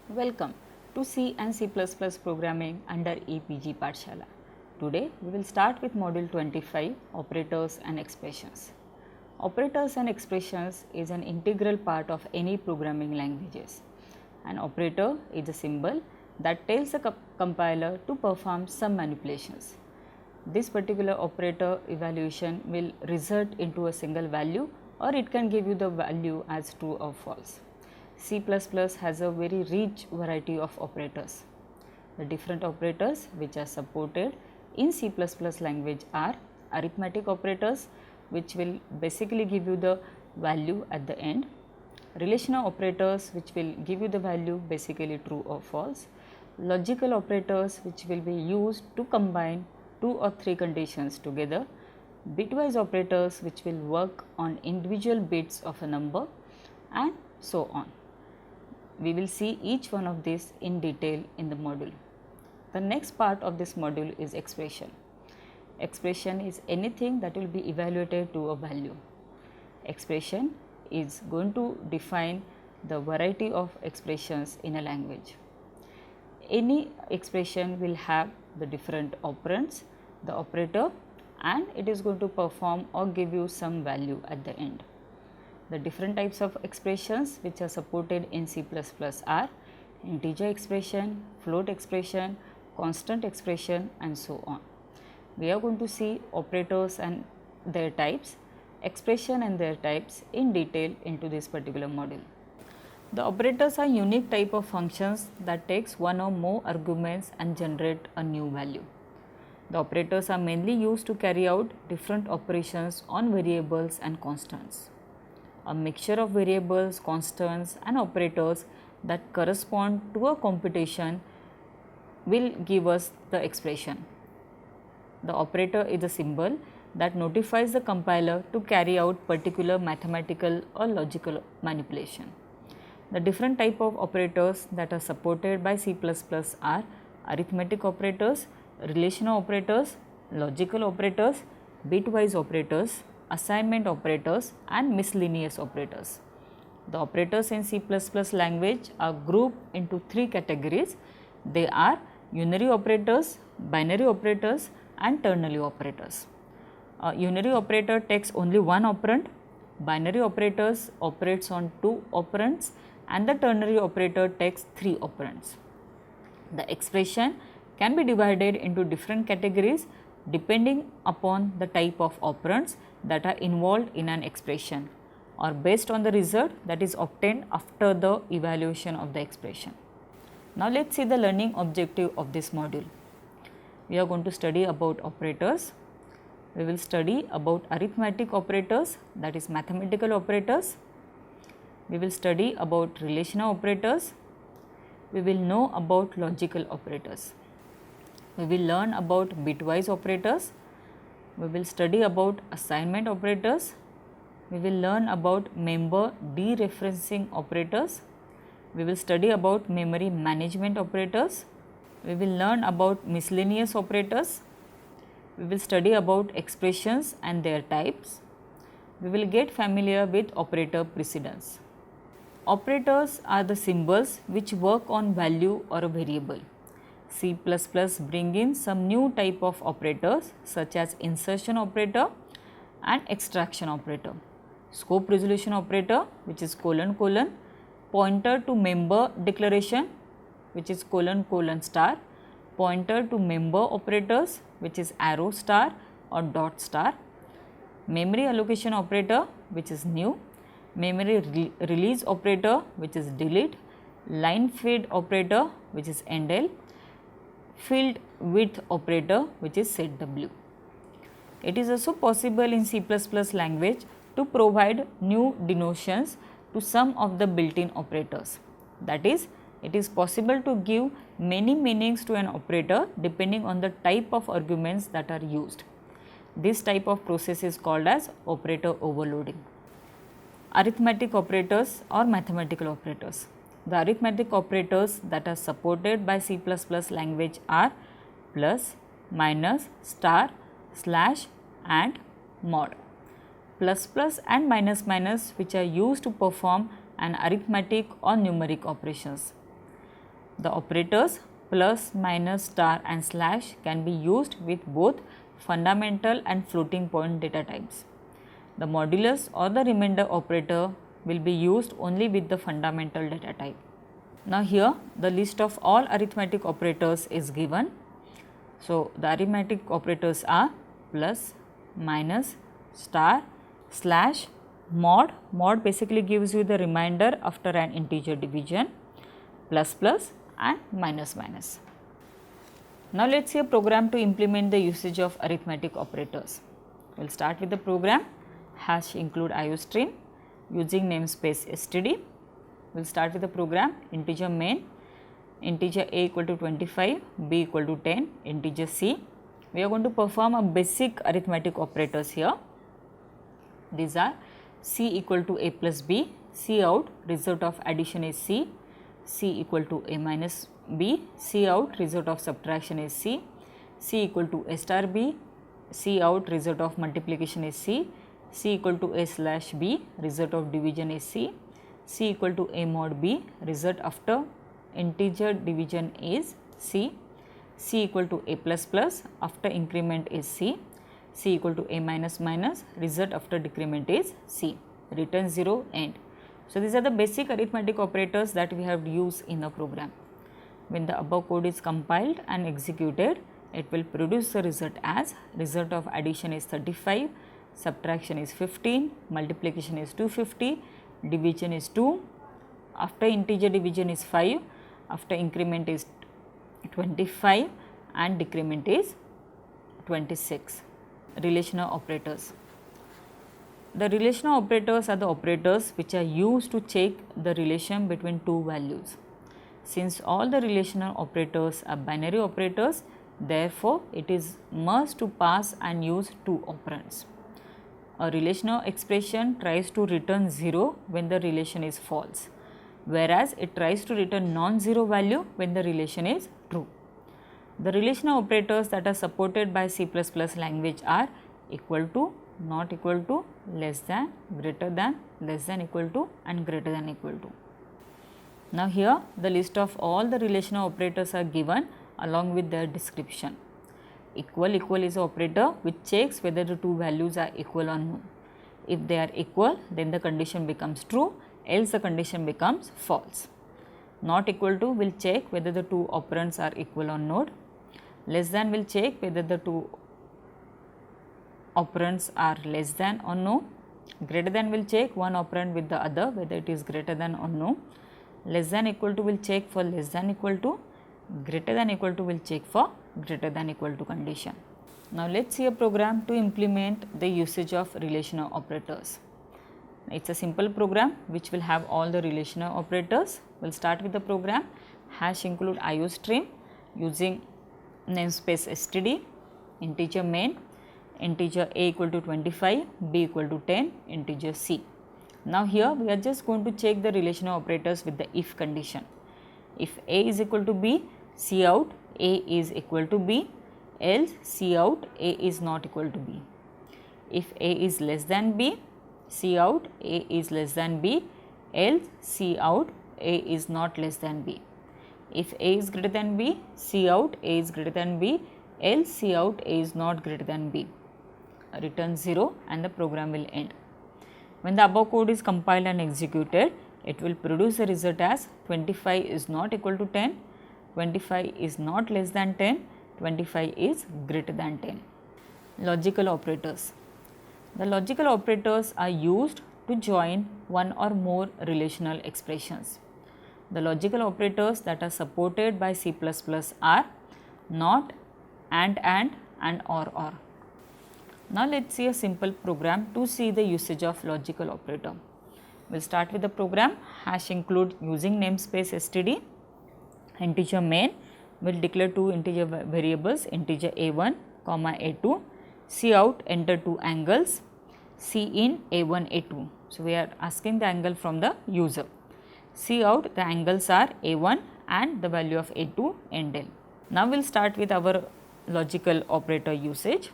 Welcome to C and C++ programming under EPG Pathshala. Today we will start with module 25 operators and expressions. Operators and expressions is an integral part of any programming languages. An operator is a symbol that tells a compiler to perform some manipulations. This particular operator evaluation will result into a single value, or it can give you the value as true or false. C++ has a very rich variety of operators. The different operators which are supported in C++ language are arithmetic operators, which will basically give you the value at the end, relational operators which will give you the value basically true or false, logical operators which will be used to combine two or three conditions together, bitwise operators which will work on individual bits of a number, and so on. We will see each one of these in detail in the module. The next part of this module is expression. Expression is anything that will be evaluated to a value. Expression is going to define the variety of expressions in a language. Any expression will have the different operands, the operator, and it is going to perform or give you some value at the end. The different types of expressions which are supported in C++ are integer expression, float expression, constant expression, and so on. We are going to see operators and their types, expression and their types in detail into this particular module. The operators are unique type of functions that takes one or more arguments and generate a new value. The operators are mainly used to carry out different operations on variables and constants. A mixture of variables, constants, and operators that correspond to a computation will give us the expression. The operator is a symbol that notifies the compiler to carry out particular mathematical or logical manipulation. The different type of operators that are supported by C++ are arithmetic operators, relational operators, logical operators, bitwise operators, assignment operators, and miscellaneous operators. The operators in C++ language are grouped into three categories. They are unary operators, binary operators, and ternary operators. A unary operator takes only one operand, binary operators operates on two operands, and the ternary operator takes three operands. The expression can be divided into different categories depending upon the type of operands that are involved in an expression or based on the result that is obtained after the evaluation of the expression. Now, let us see the learning objective of this module. We are going to study about operators. We will study about arithmetic operators, that is mathematical operators. We will study about relational operators. We will know about logical operators. We will learn about bitwise operators. We will study about assignment operators. We will learn about member dereferencing operators. We will study about memory management operators. We will learn about miscellaneous operators. We will study about expressions and their types. We will get familiar with operator precedence. Operators are the symbols which work on value or a variable. C++ bring in some new type of operators such as insertion operator and extraction operator, scope resolution operator which is : pointer to member declaration which is : pointer to member operators which is arrow star or dot star, memory allocation operator which is new, memory release operator which is delete, line feed operator which is endl, field width operator which is setw. It is also possible in C++ language to provide new denotions to some of the built-in operators. That is, it is possible to give many meanings to an operator depending on the type of arguments that are used. This type of process is called as operator overloading. Arithmetic operators or mathematical operators. The arithmetic operators that are supported by C++ language are plus, minus, star, slash, and mod. Plus plus and minus which are used to perform an arithmetic or numeric operations. The operators plus, minus, star and slash can be used with both fundamental and floating point data types. The modulus or the remainder operator will be used only with the fundamental data type. Now here the list of all arithmetic operators is given. So the arithmetic operators are plus, minus, star, slash, mod. Mod basically gives you the remainder after an integer division, plus plus and minus minus. Now let us see a program to implement the usage of arithmetic operators. We will start with the program hash include iostream using namespace std. We will start with the program integer main, integer a equal to 25, b equal to 10, integer c. We are going to perform a basic arithmetic operators here. These are c equal to a plus b, c out result of addition is c, c equal to a minus b, c out result of subtraction is c, c equal to a star b, c out result of multiplication is c, c equal to a slash b result of division is c, c equal to a mod b result after integer division is c, c equal to a plus plus after increment is c, c equal to a minus minus result after decrement is c, return 0 end. So these are the basic arithmetic operators that we have used in the program. When the above code is compiled and executed, it will produce the result as result of addition is 35, subtraction is 15, multiplication is 250, division is 2, after integer division is 5, after increment is 25 and decrement is 26. Relational operators. The relational operators are the operators which are used to check the relation between two values. Since all the relational operators are binary operators, therefore it is must to pass and use two operands. A relational expression tries to return 0 when the relation is false, whereas it tries to return non-zero value when the relation is true. The relational operators that are supported by C++ language are equal to, not equal to, less than, greater than, less than equal to and greater than equal to. Now here the list of all the relational operators are given along with their description. Equal is an operator which checks whether the two values are equal or no. If they are equal, then the condition becomes true, else the condition becomes false. Not equal to will check whether the two operands are equal or not. Less than will check whether the two operands are less than or no. Greater than will check one operand with the other whether it is greater than or no. Less than equal to will check for less than equal to. Greater than equal to will check for greater than equal to condition. Now let us see a program to implement the usage of relational operators. It is a simple program which will have all the relational operators. We will start with the program hash include iostream using namespace std, integer main, integer a equal to 25, b equal to 10, integer c. Now here we are just going to check the relational operators with the if condition. If a is equal to b, c out a is equal to b, else c out a is not equal to b. If a is less than b, c out a is less than b, else c out a is not less than b. If a is greater than b, c out a is greater than b, else c out a is not greater than b. Return 0 and the program will end. When the above code is compiled and executed, it will produce the result as 25 is not equal to 10, 25 is not less than 10, 25 is greater than 10. Logical operators. The logical operators are used to join one or more relational expressions. The logical operators that are supported by C++ are not, and or. Now let us see a simple program to see the usage of logical operator. We will start with the program hash include using namespace std, integer main will declare two integer variables integer a1 comma a2, c out enter two angles, c in a1 a2. So we are asking the angle from the user. C out the angles are a1 and the value of a2 and L. Now we will start with our logical operator usage.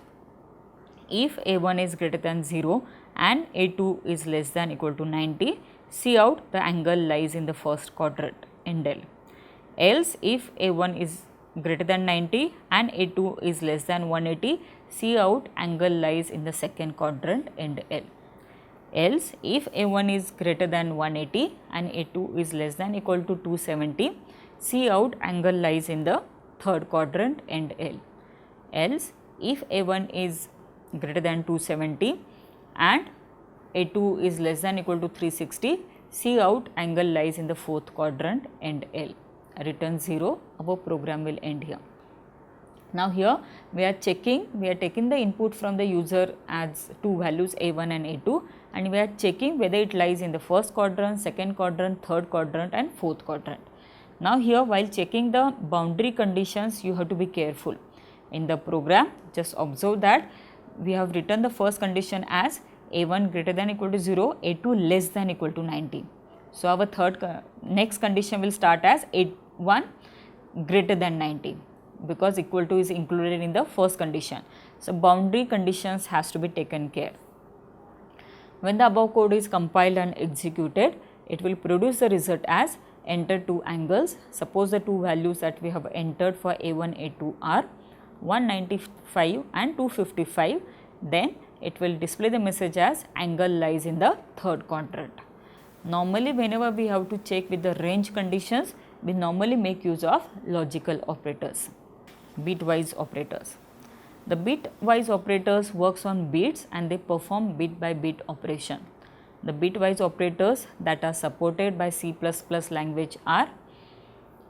If a1 is greater than 0 and a2 is less than equal to 90, C out the angle lies in the first quadrant end L. Else if A1 is greater than 90 and A2 is less than 180, C out angle lies in the second quadrant end L. Else if A1 is greater than 180 and A2 is less than equal to 270, C out angle lies in the third quadrant end L. Else if A1 is greater than 270 and A2 is less than equal to 360, C out angle lies in the fourth quadrant end L. Return 0, our program will end here. Now here we are taking the input from the user as two values A1 and A2, and we are checking whether it lies in the first quadrant, second quadrant, third quadrant and fourth quadrant. Now here while checking the boundary conditions, you have to be careful. In the program, just observe that we have written the first condition as A1 greater than equal to 0, A2 less than equal to 90. So our next condition will start as A1 greater than 90, because equal to is included in the first condition. So boundary conditions has to be taken care. When the above code is compiled and executed, it will produce the result as enter two angles. Suppose the two values that we have entered for A1, A2 are 195 and 255, then it will display the message as angle lies in the third quadrant. Normally whenever we have to check with the range conditions, we normally make use of logical operators, bitwise operators. The bitwise operators works on bits and they perform bit by bit operation. The bitwise operators that are supported by C++ language are,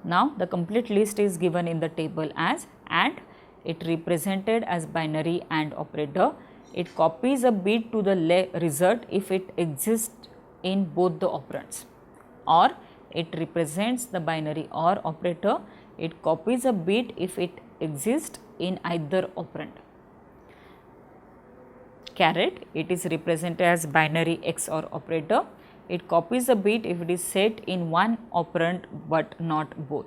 now the complete list is given in the table as AND. It represented as binary AND operator. It copies a bit to the result if it exists in both the operands, or it represents the binary OR operator. It copies a bit if it exists in either operand. Caret, it is represented as binary XOR operator. It copies a bit if it is set in one operand but not both.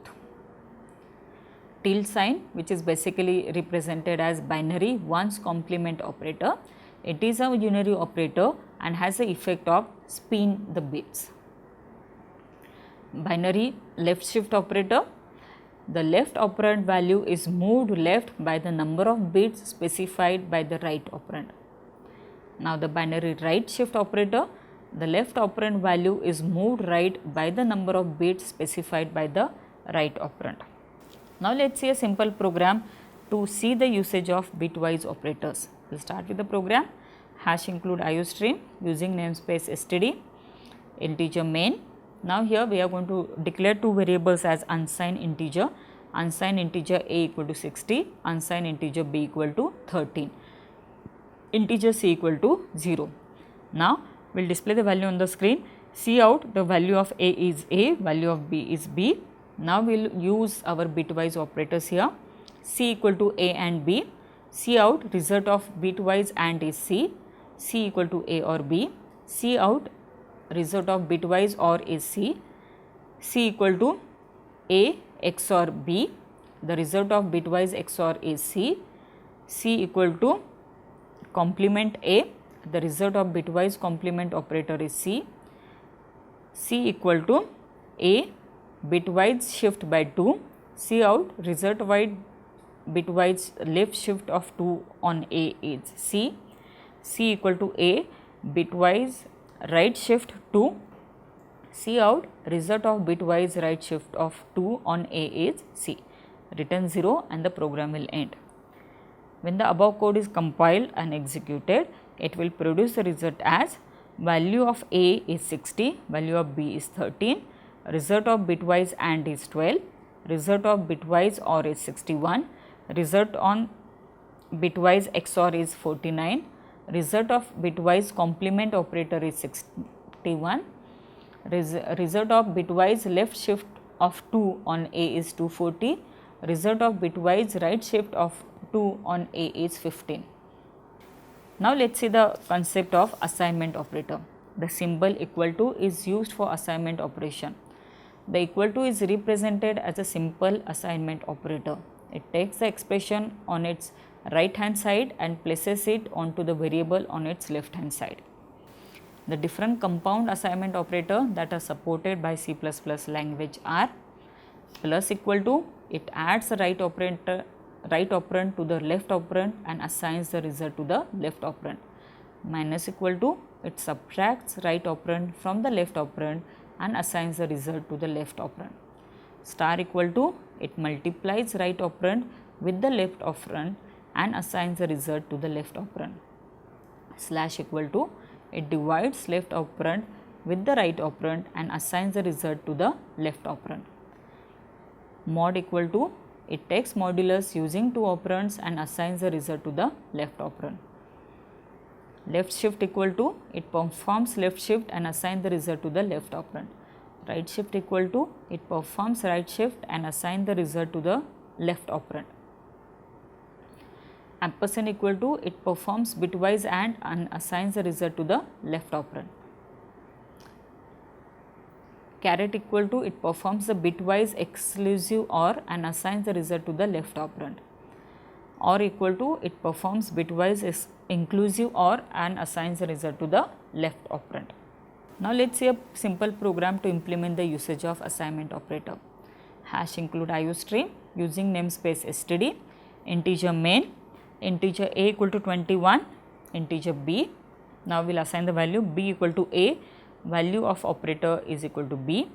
Tilde sign, which is basically represented as binary ones complement operator. It is a unary operator and has the effect of spin the bits. Binary left shift operator. The left operand value is moved left by the number of bits specified by the right operand. Now the binary right shift operator, the left operand value is moved right by the number of bits specified by the right operand. Now let us see a simple program to see the usage of bitwise operators. We will start with the program. Hash include IOStream using namespace std, integer main. Now here we are going to declare two variables as unsigned integer A equal to 60, unsigned integer B equal to 13, integer C equal to 0. Now we will display the value on the screen. See out, the value of A is A, value of B is B. Now we will use our bitwise operators here. C equal to A and B. See out, result of bitwise AND is C. C equal to A or B. See out, result of bitwise OR is C. C equal to A XOR B. The result of bitwise XOR is C. C equal to complement A. The result of bitwise complement operator is C. C equal to A bitwise shift by 2. See out, result wide bitwise left shift of 2 on A is C. C equal to A bitwise right shift 2. See out, result of bitwise right shift of 2 on A is C. Return 0 and the program will end. When the above code is compiled and executed, it will produce the result as value of A is 60, value of B is 13, result of bitwise AND is 12, result of bitwise OR is 61, result on bitwise XOR is 49, result of bitwise complement operator is 61, result of bitwise left shift of 2 on A is 240, result of bitwise right shift of 2 on A is 15. Now let us see the concept of assignment operator. The symbol equal to is used for assignment operation. The equal to is represented as a simple assignment operator. It takes the expression on its right hand side and places it onto the variable on its left hand side. The different compound assignment operator that are supported by C++ language are Plus equal to, it adds the right operand to the left operand and assigns the result to the left operand. Minus equal to, it subtracts right operand from the left operand and assigns the result to the left operand. Star equal to, it multiplies right operand with the left operand and assigns the result to the left operand. Slash equal to, it divides left operand with the right operand and assigns the result to the left operand. Mod equal to, it takes modulus using two operands and assigns the result to the left operand. Left shift equal to, it performs left shift and assigns the result to the left operand. Right shift equal to, it performs right shift and assigns the result to the left operand. Ampersand equal to, it performs bitwise and assigns the result to the left operand. Caret equal to, it performs the bitwise exclusive OR and assigns the result to the left operand. OR equal to, it performs bitwise inclusive OR and assigns the result to the left operand. Now let us see a simple program to implement the usage of assignment operator. Hash include IOStream using namespace std, integer main, integer a equal to 21, integer b. Now we will assign the value b equal to a, value of operator is equal to b,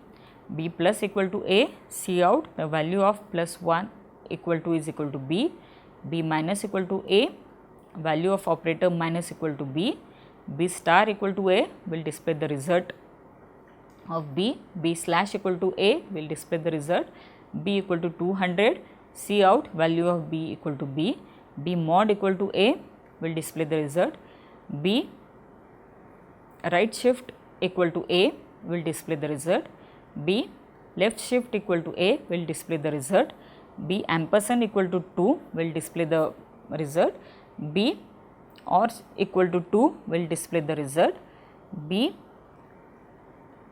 b plus equal to a, C out, the value of plus 1 equal to is equal to b, b minus equal to a, value of operator minus equal to b, b star equal to a will display the result of b, b slash equal to a will display the result, b equal to 200, C out, value of b equal to b, b mod equal to a will display the result, b right shift equal to a will display the result, b left shift equal to a will display the result, b ampersand equal to 2 will display the result, b OR equal to 2 will display the result, b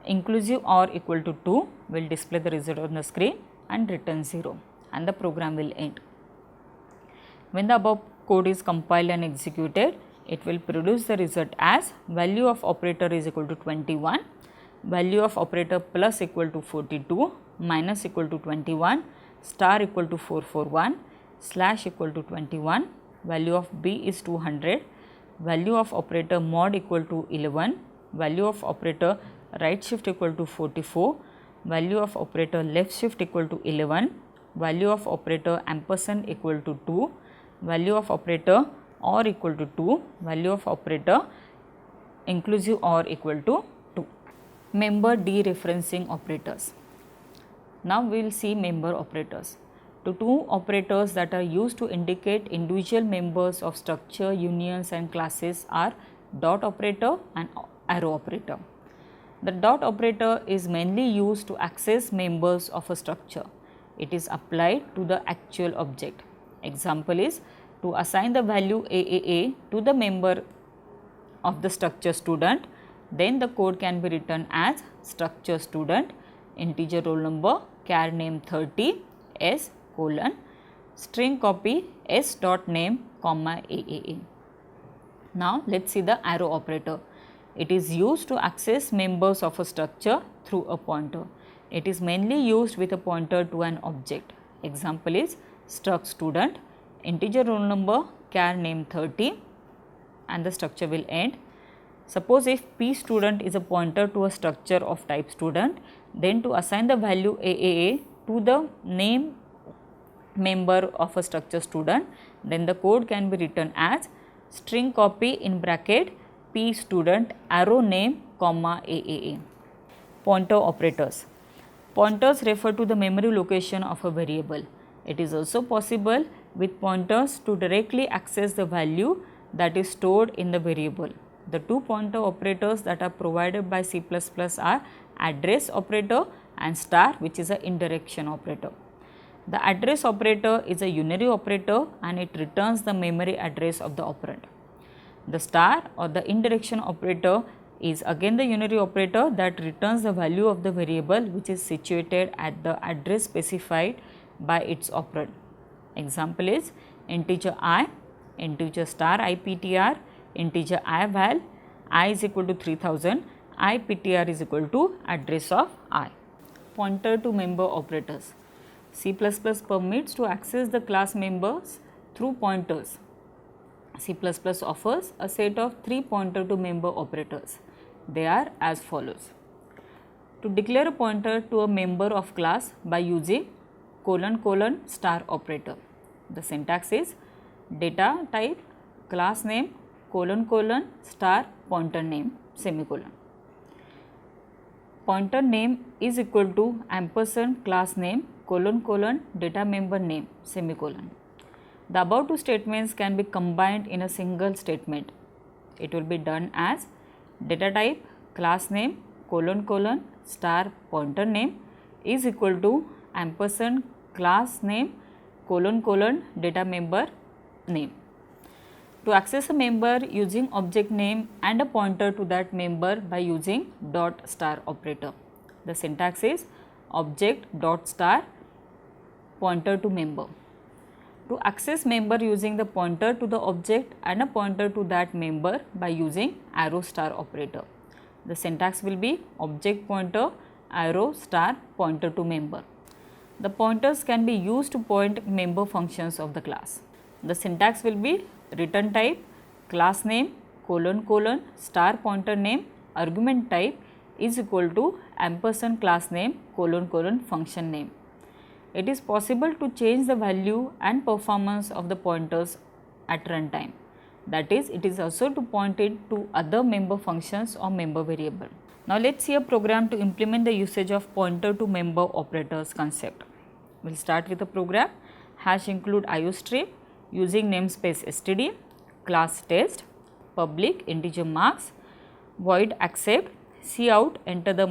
inclusive OR equal to 2 will display the result on the screen and return 0, and the program will end. When the above code is compiled and executed, it will produce the result as value of operator is equal to 21, value of operator plus equal to 42, minus equal to 21, star equal to 441, slash equal to 21, value of b is 200, value of operator mod equal to 11, value of operator right shift equal to 44, value of operator left shift equal to 11, value of operator ampersand equal to 2, value of operator OR equal to 2, value of operator inclusive OR equal to 2. Member dereferencing operators. Now we will see member operators. The two operators that are used to indicate individual members of structure, unions and classes are dot operator and arrow operator. The dot operator is mainly used to access members of a structure. It is applied to the actual object. Example is to assign the value AAA to the member of the structure student, then the code can be written as structure student, integer roll number, char name 30, S colon, string copy S dot name comma AAA. Now let us see the arrow operator. It is used to access members of a structure through a pointer. It is mainly used with a pointer to an object. Example is struct student, integer roll number, char name 30, and the structure will end. Suppose if P student is a pointer to a structure of type student, then to assign the value AAA to the name member of a structure student, then the code can be written as string copy in bracket P student arrow name comma AAA. Pointer operators. Pointers refer to the memory location of a variable. It is also possible with pointers to directly access the value that is stored in the variable. The two pointer operators that are provided by C++ are address operator and star, which is an indirection operator. The address operator is a unary operator and it returns the memory address of the operand. The star or the indirection operator is again the unary operator that returns the value of the variable which is situated at the address specified by its operand. Example is integer I, integer star IPTR, integer ival, I is equal to 3000, IPTR is equal to address of I. Pointer to member operators. C++ permits to access the class members through pointers. C++ offers a set of 3 pointer to member operators. They are as follows. To declare a pointer to a member of class by using : star operator. The syntax is data type class name : star pointer name semicolon. Pointer name is equal to ampersand class name : data member name semicolon. The above two statements can be combined in a single statement. It will be done as data type class name : star pointer name is equal to ampersand class name : data member name. To access a member using object name and a pointer to that member by using dot star operator. The syntax is object dot star pointer to member. To access member using the pointer to the object and a pointer to that member by using arrow star operator. The syntax will be object pointer arrow star pointer to member. The pointers can be used to point member functions of the class. The syntax will be return type class name : star pointer name argument type is equal to ampersand class name : function name. It is possible to change the value and performance of the pointers at runtime. That is, it is also to point it to other member functions or member variable. Now, let us see a program to implement the usage of pointer to member operators concept. We will start with a program hash include iostream using namespace std, class test, public integer marks, void accept, cout enter the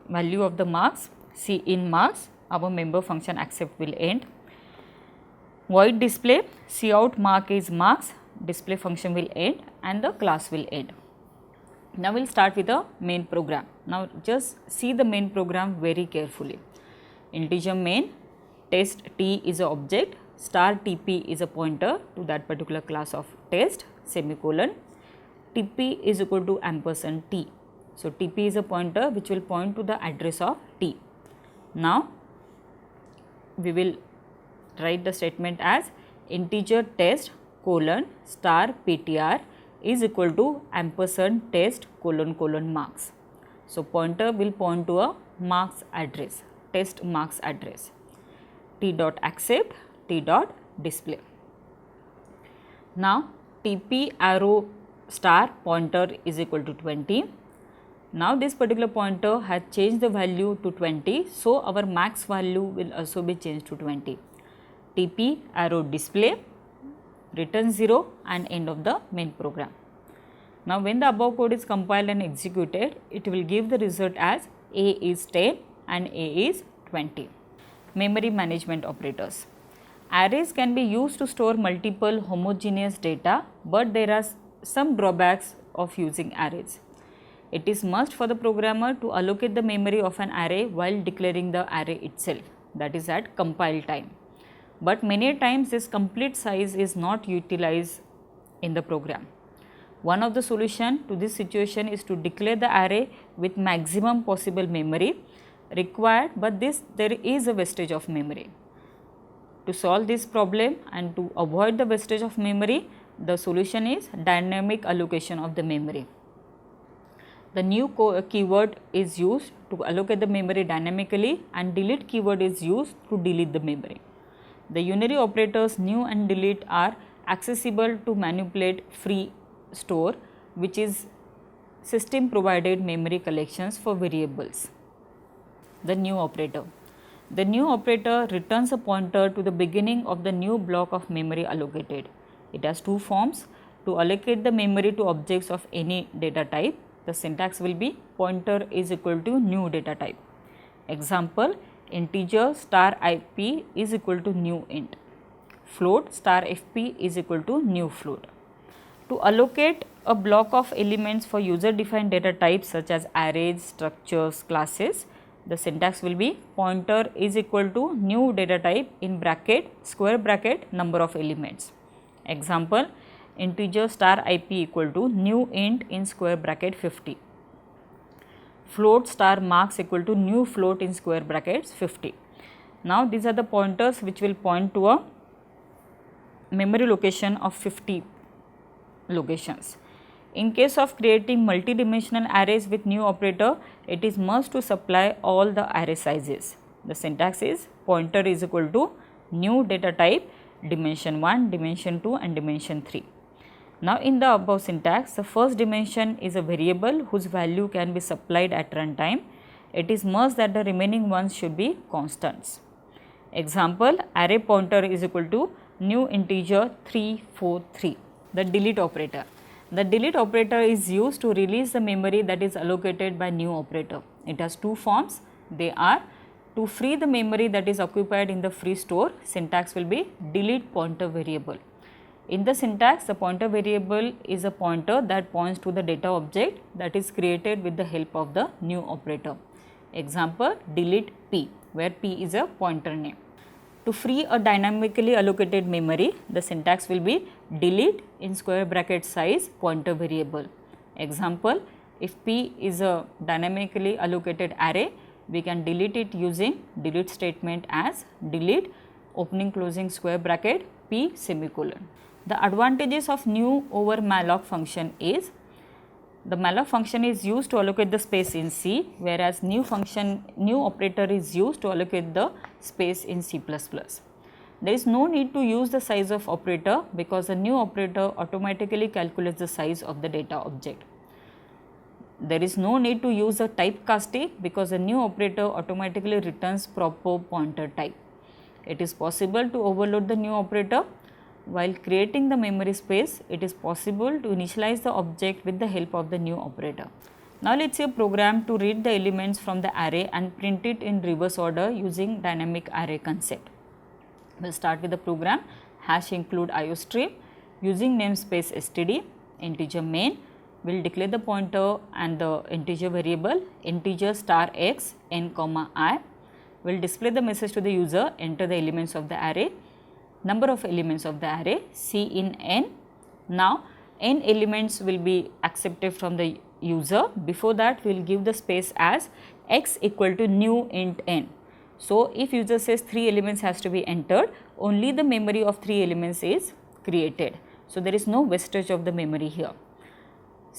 value of the marks, cin marks, our member function accept will end, void display, cout mark is marks, display function will end and the class will end. Now, we will start with a main program. Now, just see the main program very carefully. Integer main, test t is a object, star tp is a pointer to that particular class of test, semicolon, tp is equal to ampersand t. So, tp is a pointer which will point to the address of t. Now, we will write the statement as integer test : star ptr is equal to ampersand test : marks. So, pointer will point to a marks address, test marks address, t dot accept, t dot display. Now, tp arrow star pointer is equal to 20. Now, this particular pointer has changed the value to 20. So, our max value will also be changed to 20. tp arrow display return 0 and end of the main program. Now, when the above code is compiled and executed, it will give the result as a is 10 and a is 20. Memory management operators. Arrays can be used to store multiple homogeneous data, but there are some drawbacks of using arrays. It is must for the programmer to allocate the memory of an array while declaring the array itself, that is at compile time. But many times this complete size is not utilized in the program. One of the solution to this situation is to declare the array with maximum possible memory required, but there is a wastage of memory. To solve this problem and to avoid the wastage of memory, the solution is dynamic allocation of the memory. The new keyword is used to allocate the memory dynamically and delete keyword is used to delete the memory. The unary operators new and delete are accessible to manipulate free store, which is system provided memory collections for variables. The new operator. The new operator returns a pointer to the beginning of the new block of memory allocated. It has two forms: to allocate the memory to objects of any data type. The syntax will be pointer is equal to new data type. Example, integer star ip is equal to new int, float star fp is equal to new float. To allocate a block of elements for user defined data types such as arrays, structures, classes, the syntax will be pointer is equal to new data type in bracket square bracket number of elements. Example, integer star ip equal to new int in square bracket 50, float star marks equal to new float in square brackets 50. Now these are the pointers which will point to a memory location of 50 locations. In case of creating multi-dimensional arrays with new operator, it is must to supply all the array sizes. The syntax is pointer is equal to new data type dimension 1, dimension 2 and dimension 3. Now in the above syntax, the first dimension is a variable whose value can be supplied at runtime. It is must that the remaining ones should be constants. Example, array pointer is equal to new integer 343. The delete operator. The delete operator is used to release the memory that is allocated by new operator. It has two forms. They are to free the memory that is occupied in the free store, syntax will be delete pointer variable. In the syntax, the pointer variable is a pointer that points to the data object that is created with the help of the new operator. Example, delete p, where p is a pointer name. To free a dynamically allocated memory, the syntax will be delete in square bracket size pointer variable. Example, if p is a dynamically allocated array, we can delete it using delete statement as delete opening closing square bracket p semicolon. The advantages of new over malloc function is the malloc function is used to allocate the space in C, whereas new operator is used to allocate the space in C++. There is no need to use the size of operator because the new operator automatically calculates the size of the data object. There is no need to use the typecasting because the new operator automatically returns proper pointer type. It is possible to overload the new operator. While creating the memory space, it is possible to initialize the object with the help of the new operator. Now let us see a program to read the elements from the array and print it in reverse order using dynamic array concept. We will start with the program hash include iostream using namespace std, integer main will declare the pointer and the integer variable integer star x n comma I will display the message to the user, enter the elements of the array, number of elements of the array C in n. Now n elements will be accepted from the user. Before that we will give the space as x equal to new int n. So if user says 3 elements has to be entered, only the memory of 3 elements is created. So there is no wastage of the memory here.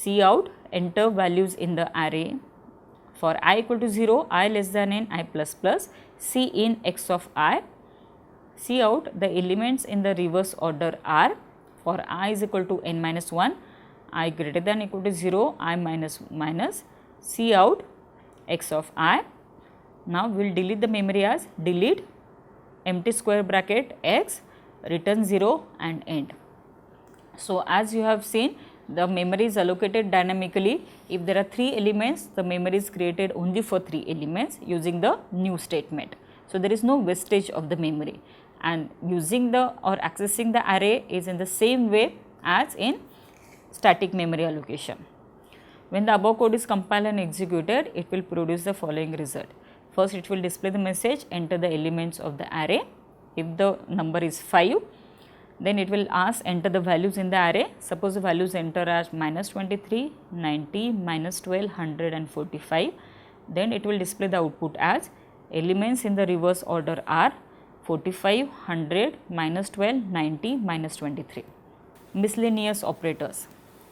Cout enter values in the array for I equal to 0, I less than n, I plus plus, C in x of I. Cout the elements in the reverse order are for I is equal to n minus 1, I greater than equal to 0, I minus minus, Cout x of I. Now we will delete the memory as delete empty square bracket x return 0 and end. So as you have seen, the memory is allocated dynamically. If there are 3 elements, the memory is created only for 3 elements using the new statement. So there is no wastage of the memory, and using the or accessing the array is in the same way as in static memory allocation. When the above code is compiled and executed, it will produce the following result. First it will display the message, enter the elements of the array. If the number is 5, then it will ask enter the values in the array. Suppose the values enter as minus 23, 90, minus 12, 100 and 45. Then it will display the output as elements in the reverse order are 45, 100, minus 12, 90, minus 23. Miscellaneous operators.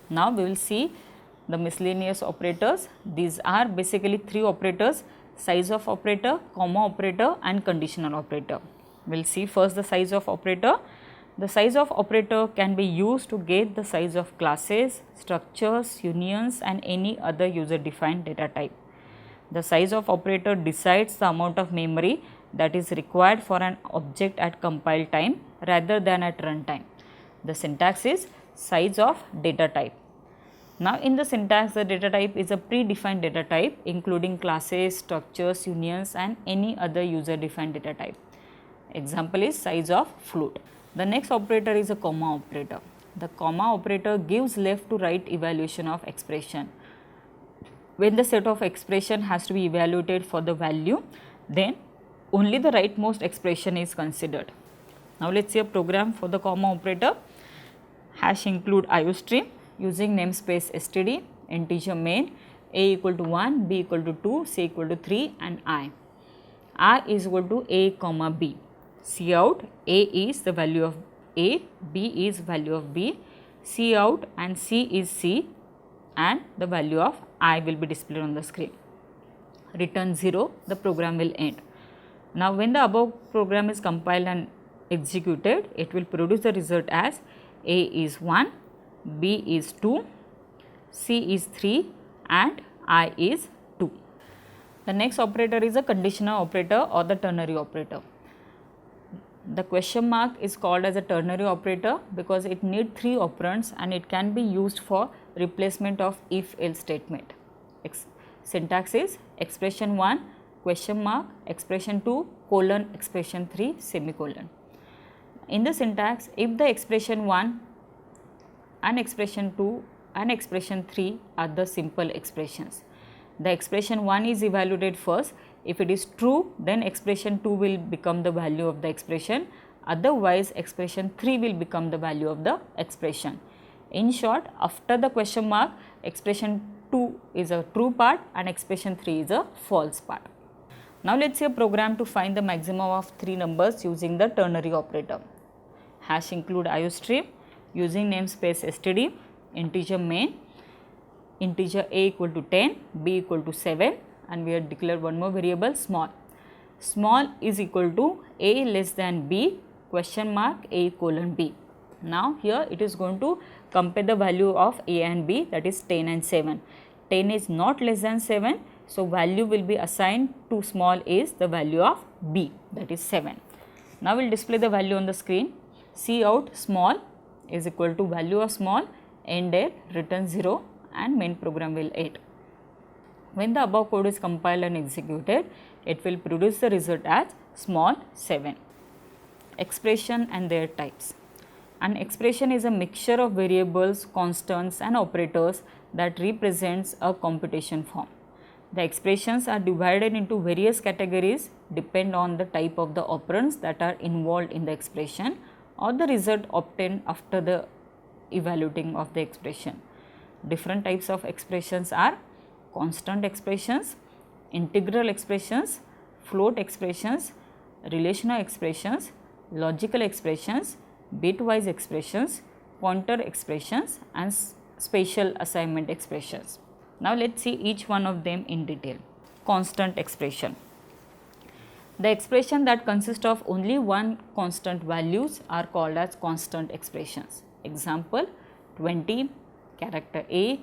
Now we will see the miscellaneous operators. These are basically 3 operators: size of operator, comma operator and conditional operator. We will see first the size of operator. The size of operator can be used to gauge the size of classes, structures, unions and any other user defined data type. The size of operator decides the amount of memory that is required for an object at compile time rather than at runtime. The syntax is size of data type. Now in the syntax, the data type is a predefined data type including classes, structures, unions and any other user defined data type. Example is size of float. The next operator is a comma operator. The comma operator gives left to right evaluation of expression. When the set of expression has to be evaluated for the value, then only the rightmost expression is considered. Now let us see a program for the comma operator. Hash include iostream using namespace std, integer main, a equal to 1, b equal to 2, c equal to 3 and I. I is equal to A comma B. C out, A is the value of A, B is value of B, C out and C is C, and the value of I will be displayed on the screen. Return 0, the program will end. Now, when the above program is compiled and executed, it will produce the result as A is 1, B is 2, C is 3 and I is 2. The next operator is a conditional operator or the ternary operator. The question mark is called as a ternary operator because it needs 3 operands and it can be used for replacement of if-else statement. Syntax is expression 1 question mark, expression 2 colon, expression 3 semicolon. In the syntax, if the expression 1 and expression 2 and expression 3 are the simple expressions, the expression 1 is evaluated first. If it is true, then expression 2 will become the value of the expression, otherwise expression 3 will become the value of the expression. In short, after the question mark, expression 2 is a true part and expression 3 is a false part. Now, let us see a program to find the maximum of 3 numbers using the ternary operator. Hash include IOStream, using namespace std, integer main, integer A equal to 10, B equal to 7, and we have declared one more variable small. Small is equal to A less than B question mark A colon B. Now, here it is going to compare the value of A and B, that is 10 and 7. 10 is not less than 7, so value will be assigned to small is the value of B, that is 7. Now, we will display the value on the screen. C out small is equal to value of small, end at return 0 and main program will end. When the above code is compiled and executed, it will produce the result as small 7. Expression and their types. An expression is a mixture of variables, constants and operators that represents a computation form. The expressions are divided into various categories depend on the type of the operands that are involved in the expression or the result obtained after the evaluating of the expression. Different types of expressions are constant expressions, integral expressions, float expressions, relational expressions, logical expressions, bitwise expressions, pointer expressions and spatial assignment expressions. Now, let us see each one of them in detail. Constant expression. The expression that consists of only one constant values are called as constant expressions. Example 20, character A,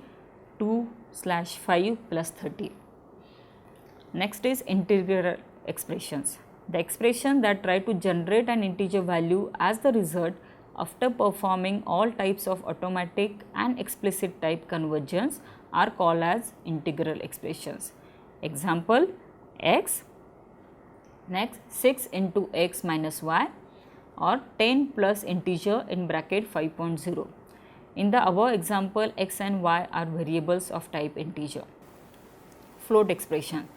2/5 plus 30. Next is integral expressions. The expression that try to generate an integer value as the result after performing all types of automatic and explicit type conversions are called as integral expressions. Example x, next 6 into x minus y or 10 plus integer in bracket 5.0. In the above example, x and y are variables of type integer. Float expression.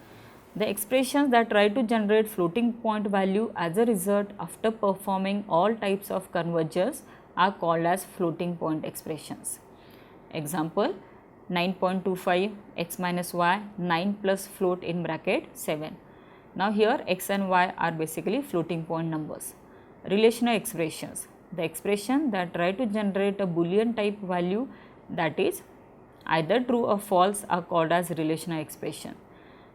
The expressions that try to generate floating point value as a result after performing all types of convergence are called as floating point expressions. Example 9.25 x minus y, 9 plus float in bracket 7. Now, here x and y are basically floating point numbers. Relational expressions. The expression that try to generate a boolean type value, that is either true or false, are called as relational expression.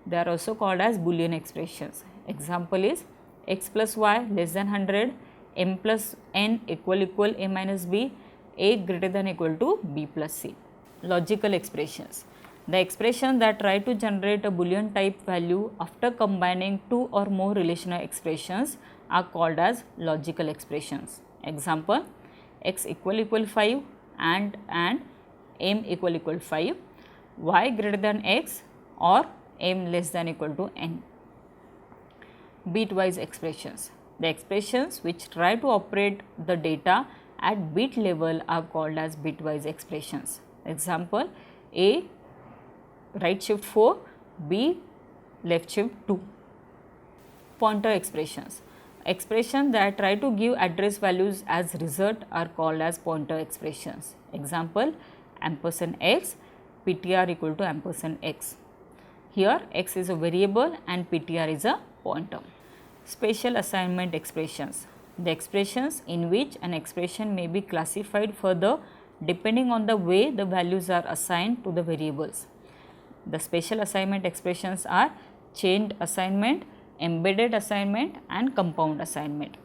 They are also called as boolean expressions. Example is x plus y less than 100, m plus n equal a minus b, a greater than equal to b plus c. Logical expressions. The expression that try to generate a boolean type value after combining two or more relational expressions are called as logical expressions. Example x equal 5 and m equal 5, y greater than x or m less than equal to n. Bitwise expressions. The expressions which try to operate the data at bit level are called as bitwise expressions. Example a right shift 4, b left shift 2. Pointer expressions. Expressions that try to give address values as result are called as pointer expressions. Example ampersand x, ptr equal to ampersand x. Here x is a variable and ptr is a pointer. Spatial assignment expressions. The expressions in which an expression may be classified further depending on the way the values are assigned to the variables. The spatial assignment expressions are chained assignment, embedded assignment and compound assignment.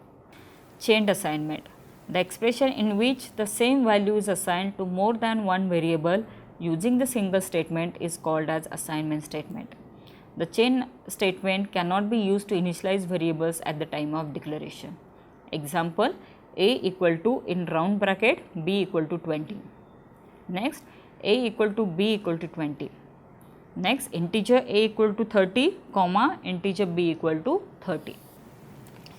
Chained assignment. The expression in which the same value is assigned to more than one variable using the single statement is called as assignment statement. The chain statement cannot be used to initialize variables at the time of declaration. Example, a equal to in round bracket b equal to 20. Next, a equal to b equal to 20. Next, integer a equal to 30, comma, integer b equal to 30.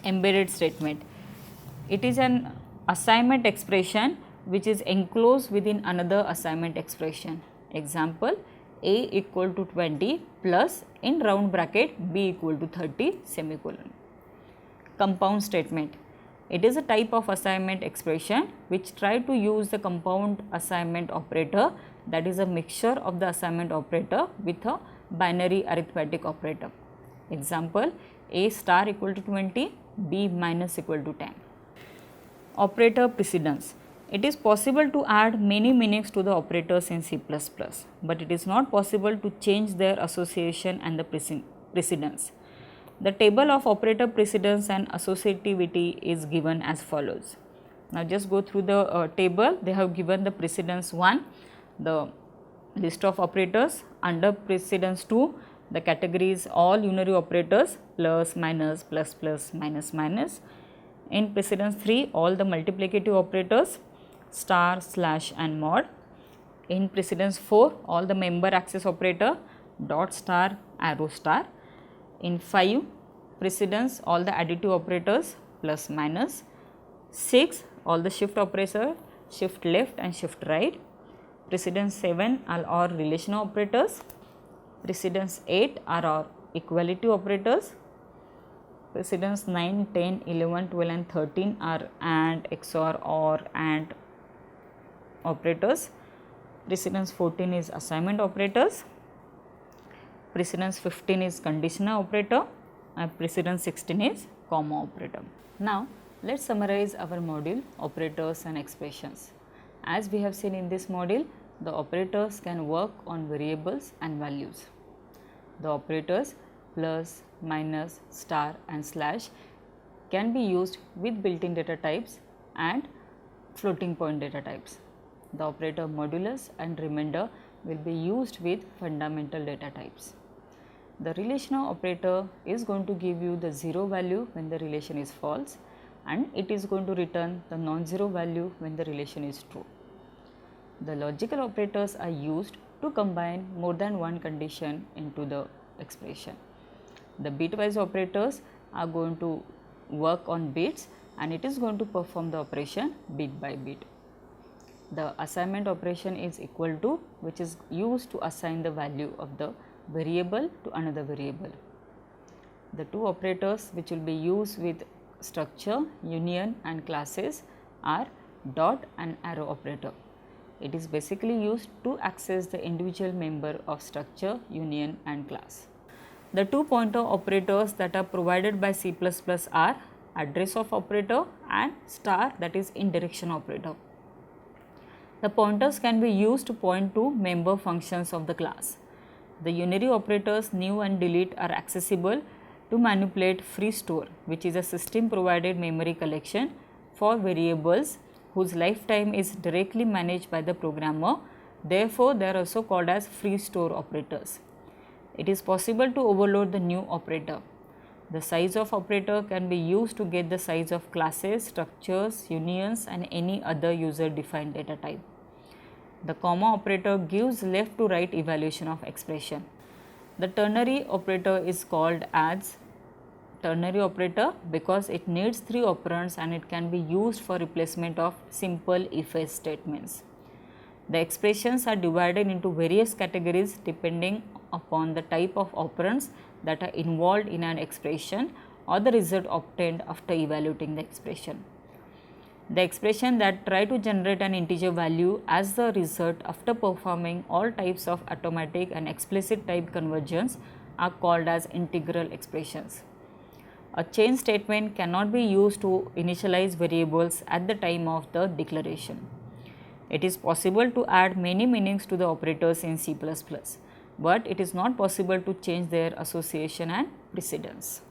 Embedded statement. It is an assignment expression which is enclosed within another assignment expression. Example, a equal to 20 plus in round bracket b equal to 30 semicolon. Compound statement. It is a type of assignment expression which try to use the compound assignment operator, that is a mixture of the assignment operator with a binary arithmetic operator. Example, a star equal to 20, b minus equal to 10. Operator precedence. It is possible to add many meanings to the operators in C++, but it is not possible to change their association and the precedence. The table of operator precedence and associativity is given as follows. Now, just go through the table. They have given the precedence 1, the list of operators. Under precedence 2, the categories all unary operators plus, minus, plus, plus, minus, minus. In precedence 3, all the multiplicative operators star, slash and mod. In precedence 4, all the member access operator dot, star, arrow, star. In 5 precedence, all the additive operators plus, minus. 6, all the shift operator, shift left and shift right. Precedence 7 are all relational operators. Precedence 8 are all equality operators. Precedence 9, 10, 11, 12 and 13 are AND, XOR, OR, AND operators. Precedence 14 is assignment operators. Precedence 15 is conditional operator and precedence 16 is comma operator. Now, let us summarize our module operators and expressions. As we have seen in this module, the operators can work on variables and values. The operators plus, minus, star and slash can be used with built-in data types and floating point data types. The operator modulus and remainder will be used with fundamental data types. The relational operator is going to give you the 0 value when the relation is false and it is going to return the non-zero value when the relation is true. The logical operators are used to combine more than one condition into the expression. The bitwise operators are going to work on bits and it is going to perform the operation bit by bit. The assignment operation is equal to, which is used to assign the value of the variable to another variable. The two operators which will be used with structure, union and classes are dot and arrow operator. It is basically used to access the individual member of structure, union and class. The two pointer operators that are provided by C++ are address of operator and star, that is indirection operator. The pointers can be used to point to member functions of the class. The unary operators new and delete are accessible to manipulate free store, which is a system provided memory collection for variables whose lifetime is directly managed by the programmer. Therefore, they are also called as free store operators. It is possible to overload the new operator. The size of operator can be used to get the size of classes, structures, unions and any other user defined data type. The comma operator gives left to right evaluation of expression. The ternary operator is called as ternary operator because it needs 3 operands and it can be used for replacement of simple if-else statements. The expressions are divided into various categories depending upon the type of operands that are involved in an expression or the result obtained after evaluating the expression. The expression that try to generate an integer value as the result after performing all types of automatic and explicit type conversions are called as integral expressions. A change statement cannot be used to initialize variables at the time of the declaration. It is possible to add many meanings to the operators in C++, but it is not possible to change their association and precedence.